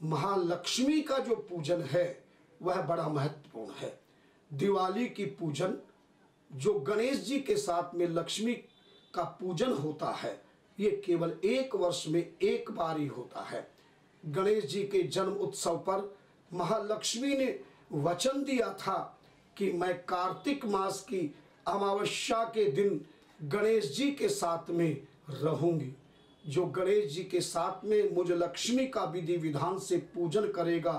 महालक्ष्मी का जो पूजन है वह बड़ा महत्वपूर्ण है। दिवाली की पूजन जो गणेश जी के साथ में लक्ष्मी का पूजन होता है, ये केवल एक वर्ष में एक बार ही होता है। गणेश जी के जन्म उत्सव पर महालक्ष्मी ने वचन दिया था कि मैं कार्तिक मास की अमावस्या के दिन गणेश जी के साथ में रहूंगी। जो गणेश जी के साथ में मुझ लक्ष्मी का विधि विधान से पूजन करेगा,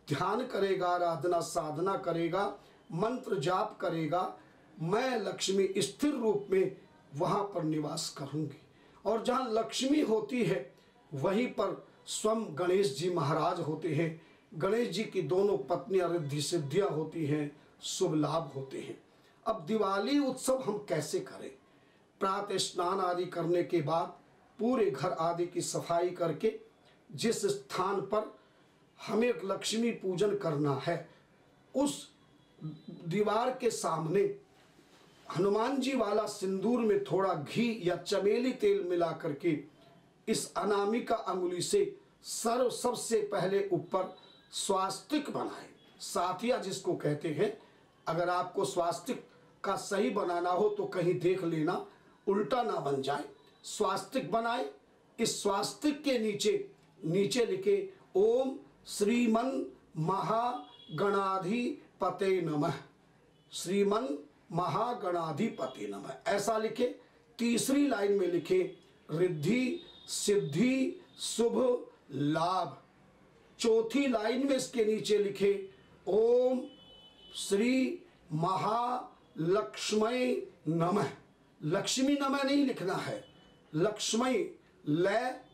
ध्यान करेगा, आराधना साधना करेगा, मंत्र जाप करेगा, मैं लक्ष्मी स्थिर रूप में वहाँ पर निवास करूँगी। और जहाँ लक्ष्मी होती है वहीं पर स्वयं गणेश जी महाराज होते हैं। गणेश जी की दोनों पत्नियां रिद्धि सिद्धियाँ होती हैं, शुभ लाभ होते हैं। अब दिवाली उत्सव हम कैसे करें? प्रातः स्नान आदि करने के बाद पूरे घर आदि की सफाई करके जिस स्थान पर हमें लक्ष्मी पूजन करना है उस दीवार के सामने हनुमान जी वाला सिंदूर में थोड़ा घी या चमेली तेल मिला करके इस अनामिका अंगुली से सबसे पहले ऊपर स्वास्तिक बनाए, साथिया जिसको कहते हैं। अगर आपको स्वास्तिक का सही बनाना हो तो कहीं देख लेना, उल्टा ना बन जाए। स्वास्तिक बनाए, इस स्वास्तिक के नीचे लिखे ओम श्रीमन महागणाधिपते नमः, श्रीमन महागणाधिपते नमः ऐसा लिखे। तीसरी लाइन में लिखे रिद्धि सिद्धि शुभ लाभ। चौथी लाइन में इसके नीचे लिखे ओम श्री महालक्ष्मी नमः। लक्ष्मी नमः नहीं लिखना है, लक्ष्मी ल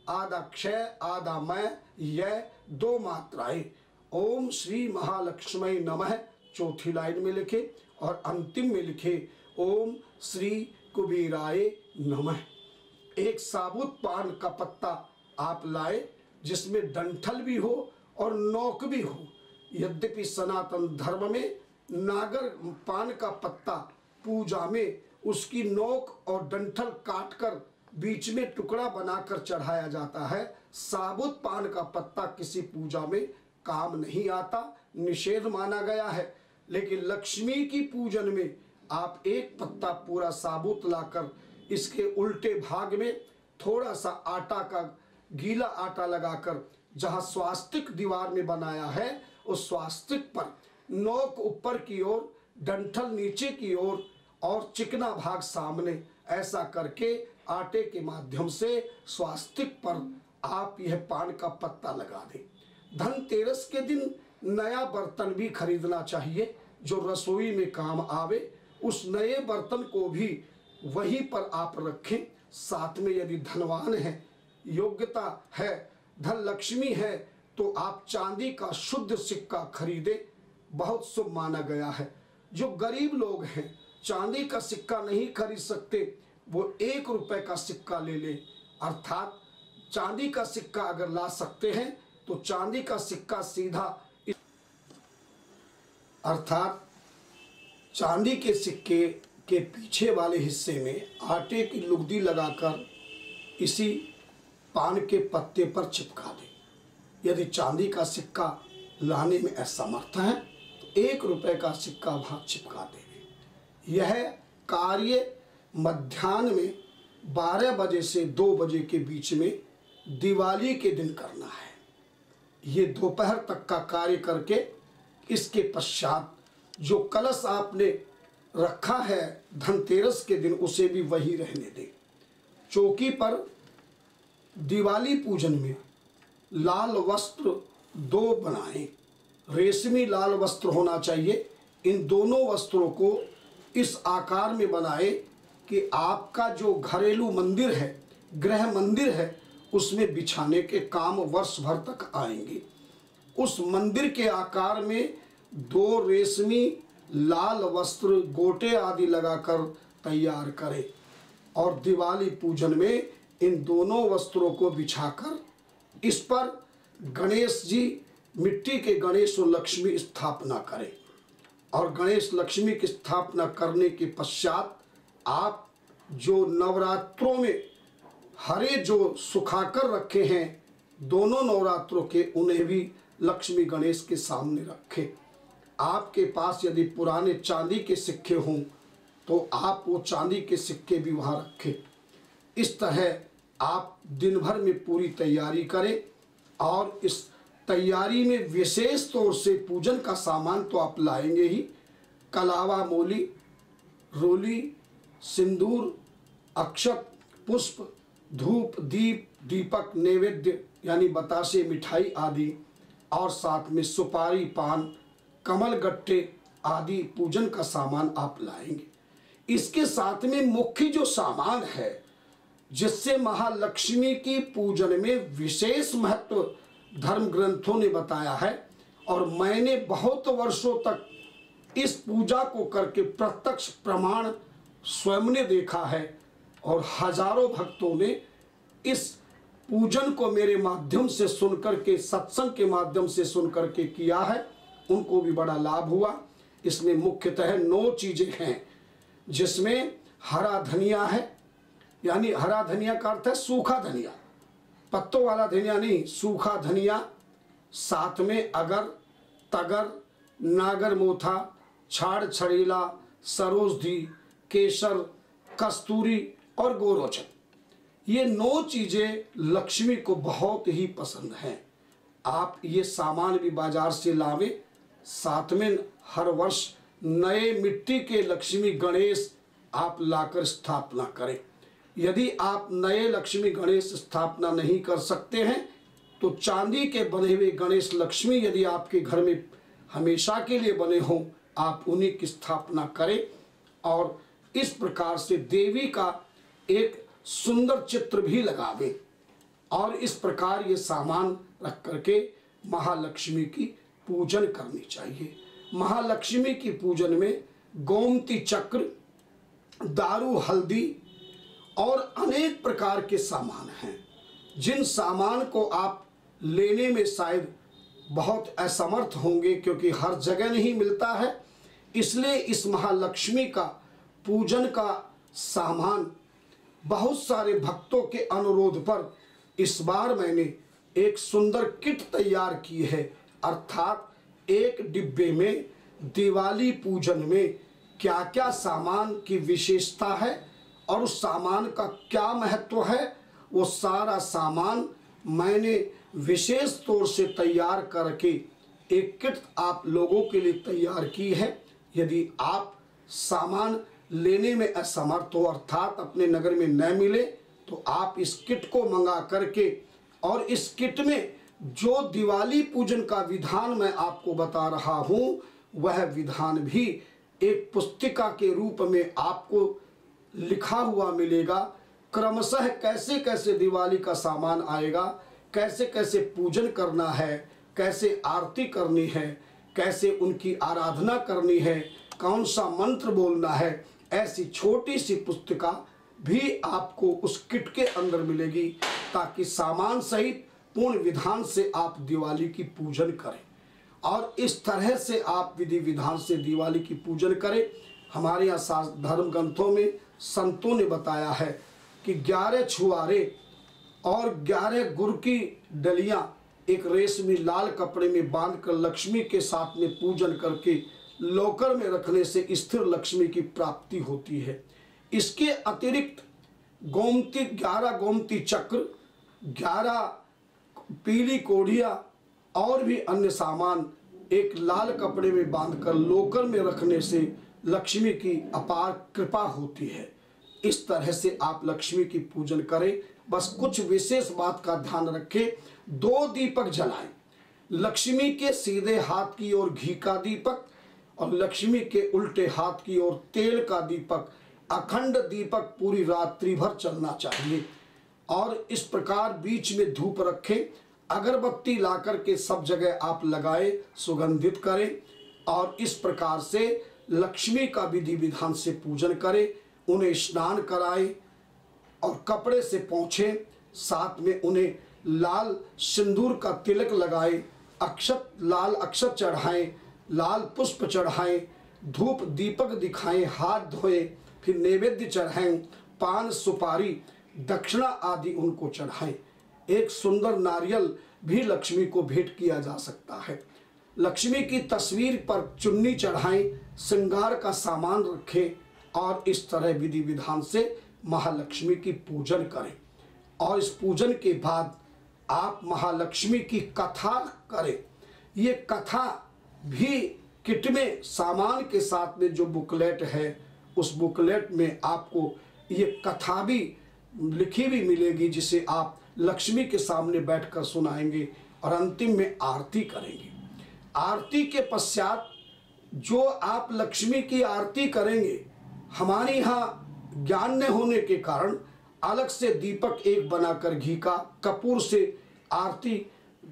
आधा क्षय आधा मैं यह दो मात्राएं। ओम श्री महालक्ष्मी नमः चौथी लाइन में लिखे और अंतिम में लिखे ओम श्री कुबेराय नमः। एक साबुत पान का पत्ता आप लाए जिसमें डंठल भी हो और नोक भी हो। यद्यपि सनातन धर्म में नागर पान का पत्ता पूजा में उसकी नोक और डंठल काटकर बीच में टुकड़ा बनाकर चढ़ाया जाता है। साबुत पान का पत्ता किसी पूजा में काम नहीं आता, निषेध माना गया है। लेकिन लक्ष्मी की पूजन में आप एक पत्ता पूरा साबुत लाकर इसके उल्टे भाग में थोड़ा सा आटा का गीला आटा लगाकर जहां स्वास्तिक दीवार में बनाया है उस स्वास्तिक पर नोक ऊपर की ओर, डंठल नीचे की ओर और चिकना भाग सामने, ऐसा करके आटे के माध्यम से स्वास्तिक पर आप यह पान का पत्ता लगा दें। धनतेरस के दिन नया बर्तन भी खरीदना चाहिए जो रसोई में काम आवे। उस नए बर्तन को भी वहीं पर आप रखें। साथ में यदि धनवान है, योग्यता है, धन लक्ष्मी है तो आप चांदी का शुद्ध सिक्का खरीदे, बहुत शुभ माना गया है। जो गरीब लोग हैं चांदी का सिक्का नहीं खरीद सकते, वो 1 रुपए का सिक्का ले ले। अर्थात चांदी का सिक्का अगर ला सकते हैं तो चांदी का सिक्का सीधा, अर्थात चांदी के सिक्के के पीछे वाले हिस्से में आटे की लुगदी लगाकर इसी पान के पत्ते पर चिपका दे। यदि चांदी का सिक्का लाने में असमर्थ है तो 1 रुपए का सिक्का वहाँ चिपका दे। यह कार्य मध्याह्न में 12 बजे से 2 बजे के बीच में दिवाली के दिन करना है। ये दोपहर तक का कार्य करके इसके पश्चात जो कलश आपने रखा है धनतेरस के दिन उसे भी वही रहने दें। चौकी पर दिवाली पूजन में लाल वस्त्र 2 बनाएं। रेशमी लाल वस्त्र होना चाहिए। इन दोनों वस्त्रों को इस आकार में बनाए कि आपका जो घरेलू मंदिर है, गृह मंदिर है, उसमें बिछाने के काम वर्ष भर तक आएंगे। उस मंदिर के आकार में 2 रेशमी लाल वस्त्र गोटे आदि लगाकर तैयार करें और दिवाली पूजन में इन दोनों वस्त्रों को बिछाकर इस पर गणेश जी, मिट्टी के गणेश और लक्ष्मी स्थापना करें। और गणेश लक्ष्मी की स्थापना करने के पश्चात आप जो नवरात्रों में हरे जो सुखाकर रखे हैं दोनों नवरात्रों के उन्हें भी लक्ष्मी गणेश के सामने रखें। आपके पास यदि पुराने चांदी के सिक्के हों तो आप वो चांदी के सिक्के भी वहाँ रखें। इस तरह आप दिन भर में पूरी तैयारी करें और इस तैयारी में विशेष तौर से पूजन का सामान तो आप लाएंगे ही, कलावा, मोली, रोली, सिंदूर, अक्षत, पुष्प, धूप, दीप, दीपक, नैवेद्य यानी बतासे, मिठाई आदि, और साथ में सुपारी, पान, कमल गट्टे आदि पूजन का सामान आप लाएंगे। इसके साथ में मुख्य जो सामान है जिससे महालक्ष्मी की पूजन में विशेष महत्व धर्म ग्रंथों ने बताया है और मैंने बहुत वर्षों तक इस पूजा को करके प्रत्यक्ष प्रमाण स्वयं ने देखा है और हजारों भक्तों ने इस पूजन को मेरे माध्यम से सुनकर के, सत्संग के माध्यम से सुनकर के किया है, उनको भी बड़ा लाभ हुआ। इसमें मुख्यतः 9 चीजें हैं जिसमें हरा धनिया है, यानी हरा धनिया का अर्थ है सूखा धनिया, पत्तों वाला धनिया नहीं, सूखा धनिया, साथ में अगर, तगर, नागर मोथा, छाड़ छड़ीला, सरोजधी, केसर, कस्तूरी और गोरोचन। ये 9 चीजें लक्ष्मी को बहुत ही पसंद हैं। आप ये सामान भी बाजार से लावें। साथ में हर वर्ष नए मिट्टी के लक्ष्मी गणेश आप लाकर स्थापना करें। यदि आप नए लक्ष्मी गणेश स्थापना नहीं कर सकते हैं तो चांदी के बने हुए गणेश लक्ष्मी यदि आपके घर में हमेशा के लिए बने हों, आप उन्हीं की स्थापना करें और इस प्रकार से देवी का एक सुंदर चित्र भी लगावे और इस प्रकार ये सामान रख करके महालक्ष्मी की पूजन करनी चाहिए। महालक्ष्मी की पूजन में गोमती चक्र, दारू, हल्दी और अनेक प्रकार के सामान हैं जिन सामान को आप लेने में शायद बहुत असमर्थ होंगे क्योंकि हर जगह नहीं मिलता है। इसलिए इस महालक्ष्मी का पूजन का सामान बहुत सारे भक्तों के अनुरोध पर इस बार मैंने एक सुंदर किट तैयार की है, अर्थात एक डिब्बे में दिवाली पूजन में क्या क्या सामान की विशेषता है और उस सामान का क्या महत्व है, वो सारा सामान मैंने विशेष तौर से तैयार करके एक किट आप लोगों के लिए तैयार की है। यदि आप सामान लेने में असमर्थ हो अर्थात अपने नगर में न मिले तो आप इस किट को मंगा करके और इस किट में जो दिवाली पूजन का विधान मैं आपको बता रहा हूँ वह विधान भी एक पुस्तिका के रूप में आपको लिखा हुआ मिलेगा। क्रमशः कैसे कैसे दिवाली का सामान आएगा, कैसे कैसे पूजन करना है, कैसे आरती करनी है, कैसे उनकी आराधना करनी है, कौन सा मंत्र बोलना है, ऐसी छोटी सी पुस्तिका भी आपको उस किट के अंदर मिलेगी ताकि सामान सहित पूर्ण विधान से आप दिवाली की पूजन करें और इस तरह से आप विधि विधान से दिवाली की पूजन करें। हमारे यहाँ धर्म ग्रंथों में संतों ने बताया है कि 11 छुआरे और 11 गुड़ की डलियां एक रेशमी लाल कपड़े में बांधकर लक्ष्मी के साथ में पूजन करके लॉकर में रखने से स्थिर लक्ष्मी की प्राप्ति होती है। इसके अतिरिक्त 11 गोमती चक्र, 11 पीली कोढ़िया और भी अन्य सामान एक लाल कपड़े में बांधकर लॉकर में रखने से लक्ष्मी की अपार कृपा होती है। इस तरह से आप लक्ष्मी की पूजन करें। बस कुछ विशेष बात का ध्यान रखें। 2 दीपक जलाएं, लक्ष्मी के सीधे हाथ की ओर घी का दीपक और लक्ष्मी के उल्टे हाथ की ओर तेल का दीपक। अखंड दीपक पूरी रात्रि भर चलना चाहिए और इस प्रकार बीच में धूप रखें। अगरबत्ती लाकर के सब जगह आप लगाए, सुगंधित करें और इस प्रकार से लक्ष्मी का विधि विधान से पूजन करें। उन्हें स्नान कराएं और कपड़े से पोंछें, साथ में उन्हें लाल सिंदूर का तिलक लगाएं, लाल अक्षत चढ़ाएं, लाल पुष्प चढ़ाएं, धूप दीपक दिखाएं, हाथ धोएं, फिर नैवेद्य चढ़ाएं, पान सुपारी दक्षिणा आदि उनको चढ़ाएं। एक सुंदर नारियल भी लक्ष्मी को भेंट किया जा सकता है। लक्ष्मी की तस्वीर पर चुन्नी चढ़ाएं, श्रृंगार का सामान रखें और इस तरह विधि विधान से महालक्ष्मी की पूजन करें। और इस पूजन के बाद आप महालक्ष्मी की कथा करें। ये कथा भी किट में सामान के साथ में जो बुकलेट है, उस बुकलेट में आपको ये कथा भी लिखी भी मिलेगी, जिसे आप लक्ष्मी के सामने बैठकर सुनाएंगे और अंतिम में आरती करेंगे। आरती के पश्चात जो आप लक्ष्मी की आरती करेंगे, हमारे यहाँ ज्ञान न होने के कारण अलग से दीपक एक बनाकर घी का कपूर से आरती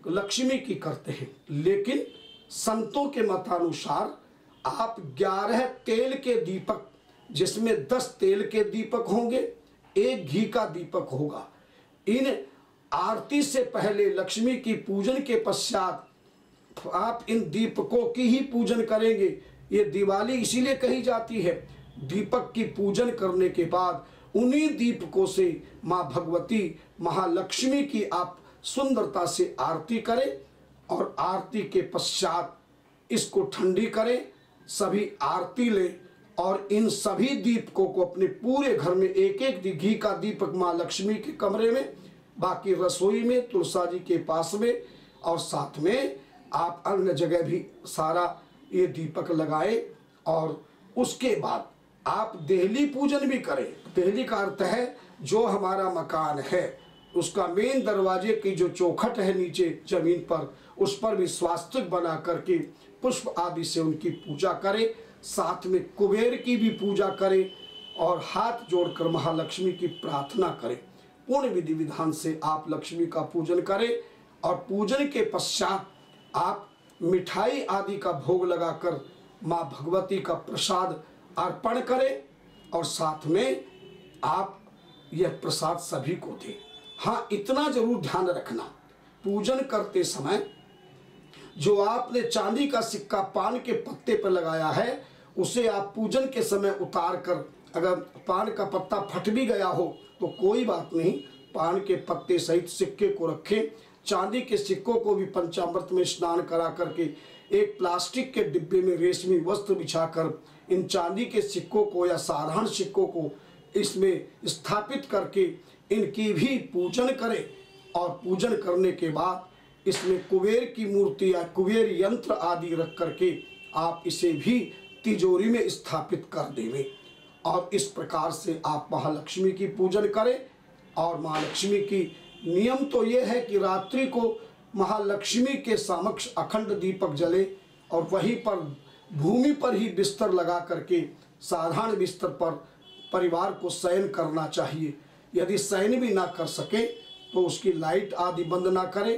लक्ष्मी की करते हैं, लेकिन संतों के मतानुसार आप 11 तेल के दीपक, जिसमें 10 तेल के दीपक होंगे, 1 घी का दीपक होगा। इन आरती से पहले लक्ष्मी की पूजन के पश्चात आप इन दीपकों की ही पूजन करेंगे। ये दिवाली इसीलिए कही जाती है। दीपक की पूजन करने के बाद उन्हीं दीपकों से माँ भगवती महालक्ष्मी की आप सुंदरता से आरती करें और आरती के पश्चात इसको ठंडी करें, सभी आरती लें और इन सभी दीपकों को अपने पूरे घर में एक एक घी का दीपक माँ लक्ष्मी के कमरे में, बाकी रसोई में, तुलसा जी के पास में, और साथ में आप अन्य जगह भी सारा ये दीपक लगाएं। और उसके बाद आप देहली पूजन भी करें। देहली का अर्थ है जो हमारा मकान है उसका मेन दरवाजे की जो चौखट है नीचे जमीन पर, उस पर भी स्वास्तिक बना करके पुष्प आदि से उनकी पूजा करें। साथ में कुबेर की भी पूजा करें और हाथ जोड़कर महालक्ष्मी की प्रार्थना करें। पूर्ण विधि विधान से आप लक्ष्मी का पूजन करें और पूजन के पश्चात आप मिठाई आदि का भोग लगाकर माँ भगवती का प्रसाद अर्पण करें और साथ में आप यह प्रसाद सभी को दें। हाँ, इतना जरूर ध्यान रखना, पूजन करते समय जो आपने चांदी का सिक्का पान के पत्ते पर लगाया है, उसे आप पूजन के समय उतार कर, अगर पान का पत्ता फट भी गया हो तो कोई बात नहीं, पान के पत्ते सहित सिक्के को रखें। चांदी के सिक्कों को भी पंचामृत में स्नान करा करके एक प्लास्टिक के डिब्बे में रेशमी वस्त्र बिछाकर इन चांदी के सिक्कों को या साधारण सिक्कों को इसमें स्थापित करके इनकी भी पूजन करें। और पूजन करने के बाद इसमें कुबेर की मूर्ति या कुबेर यंत्र आदि रख करके आप इसे भी तिजोरी में स्थापित कर देवें। और इस प्रकार से आप महालक्ष्मी की पूजन करें। और महालक्ष्मी की नियम तो ये है कि रात्रि को महालक्ष्मी के समक्ष अखंड दीपक जले और वहीं पर भूमि पर ही बिस्तर लगा करके साधारण बिस्तर पर परिवार को शयन करना चाहिए। यदि शयन भी ना कर सके तो उसकी लाइट आदि बंद ना करे,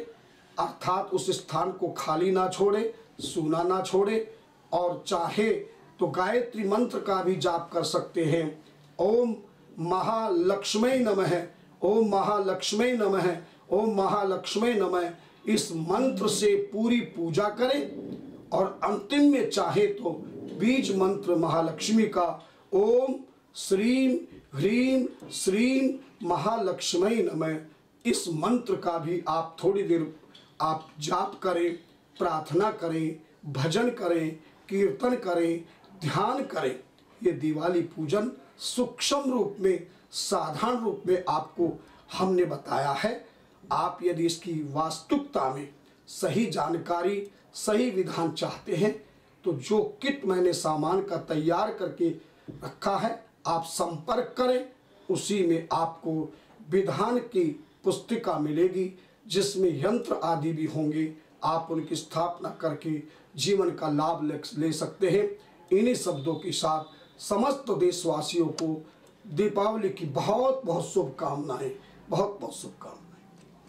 अर्थात उस स्थान को खाली ना छोड़े, सूना ना छोड़े। और चाहे तो गायत्री मंत्र का भी जाप कर सकते हैं। ओम महालक्ष्मी नमः, ओम महालक्ष्मी नमः, ओम महालक्ष्मी नमः, इस मंत्र से पूरी पूजा करें। और अंतिम में चाहे तो बीज मंत्र महालक्ष्मी का ओम श्रीम ह्रीम श्रीम महालक्ष्मी नमः, इस मंत्र का भी आप थोड़ी देर आप जाप करें, प्रार्थना करें, भजन करें, कीर्तन करें, ध्यान करें। ये दिवाली पूजन सूक्ष्म रूप में, साधारण रूप में आपको हमने बताया है। आप यदि इसकी वास्तविकता में सही जानकारी, सही विधान चाहते हैं तो जो किट मैंने सामान का तैयार करके रखा है आप संपर्क करें। उसी में आपको विधान की पुस्तिका मिलेगी जिसमें यंत्र आदि भी होंगे। आप उनकी स्थापना करके जीवन का लाभ ले सकते हैं। इन्हीं शब्दों के साथ समस्त देशवासियों को दीपावली की बहुत बहुत शुभकामनाएं, बहुत बहुत शुभकामनाएं।